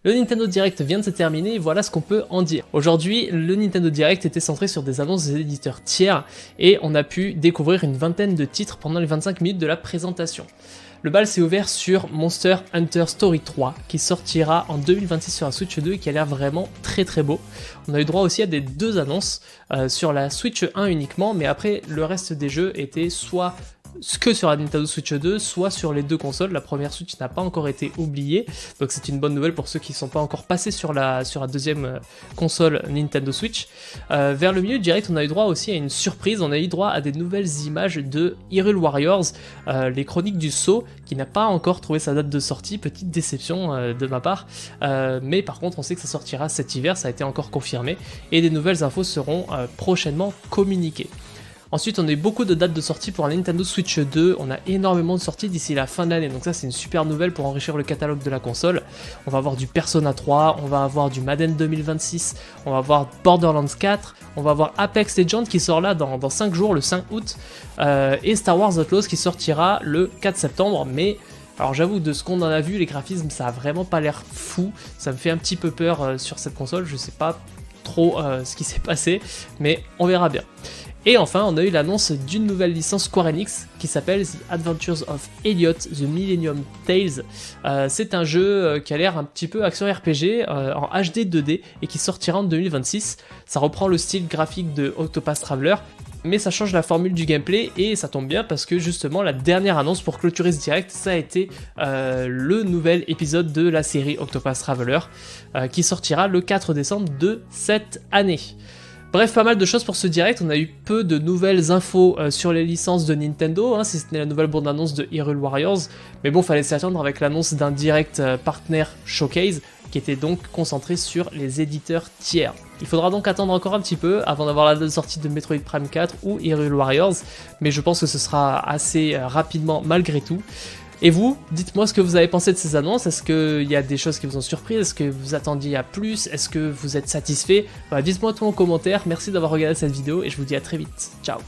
Le Nintendo Direct vient de se terminer et voilà ce qu'on peut en dire. Aujourd'hui, le Nintendo Direct était centré sur des annonces des éditeurs tiers et on a pu découvrir une vingtaine de titres pendant les 25 minutes de la présentation. Le bal s'est ouvert sur Monster Hunter Story 3 qui sortira en 2026 sur la Switch 2 et qui a l'air vraiment très beau. On a eu droit aussi à des deux annonces sur la Switch 1 uniquement, mais après le reste des jeux étaient soit que sur la Nintendo Switch 2, soit sur les deux consoles. La première Switch n'a pas encore été oubliée, donc c'est une bonne nouvelle pour ceux qui ne sont pas encore passés sur la deuxième console Nintendo Switch. Vers le milieu du direct, on a eu droit aussi à une surprise, on a eu droit à des nouvelles images de Hyrule Warriors, les chroniques du Sceau, qui n'a pas encore trouvé sa date de sortie, petite déception de ma part, mais par contre on sait que ça sortira cet hiver, ça a été encore confirmé, et des nouvelles infos seront prochainement communiquées. Ensuite, on a eu beaucoup de dates de sortie pour la Nintendo Switch 2, on a énormément de sorties d'ici la fin de l'année, donc ça c'est une super nouvelle pour enrichir le catalogue de la console. On va avoir du Persona 3, on va avoir du Madden 2026, on va avoir Borderlands 4, on va avoir Apex Legends qui sort là dans 5 jours, le 5 août, et Star Wars Outlaws qui sortira le 4 septembre, mais... Alors j'avoue, de ce qu'on en a vu, les graphismes, ça a vraiment pas l'air fou, ça me fait un petit peu peur sur cette console, je sais pas trop ce qui s'est passé, mais on verra bien. Et enfin, on a eu l'annonce d'une nouvelle licence Square Enix qui s'appelle The Adventures of Elliot The Millennium Tales. C'est un jeu qui a l'air un petit peu action RPG en HD 2D et qui sortira en 2026. Ça reprend le style graphique de Octopath Traveler, mais ça change la formule du gameplay et ça tombe bien parce que justement la dernière annonce pour clôturer ce direct, ça a été le nouvel épisode de la série Octopath Traveler qui sortira le 4 décembre de cette année. Bref, pas mal de choses pour ce direct, on a eu peu de nouvelles infos sur les licences de Nintendo, si ce n'est la nouvelle bande-annonce de Hyrule Warriors, mais bon, fallait s'attendre avec l'annonce d'un direct partner showcase, qui était donc concentré sur les éditeurs tiers. Il faudra donc attendre encore un petit peu avant d'avoir la date de sortie de Metroid Prime 4 ou Hyrule Warriors, mais je pense que ce sera assez rapidement malgré tout. Et vous, dites-moi ce que vous avez pensé de ces annonces, est-ce qu'il y a des choses qui vous ont surpris, est-ce que vous attendiez à plus, est-ce que vous êtes satisfait? Dites-moi tout en commentaire, merci d'avoir regardé cette vidéo et je vous dis à très vite, ciao.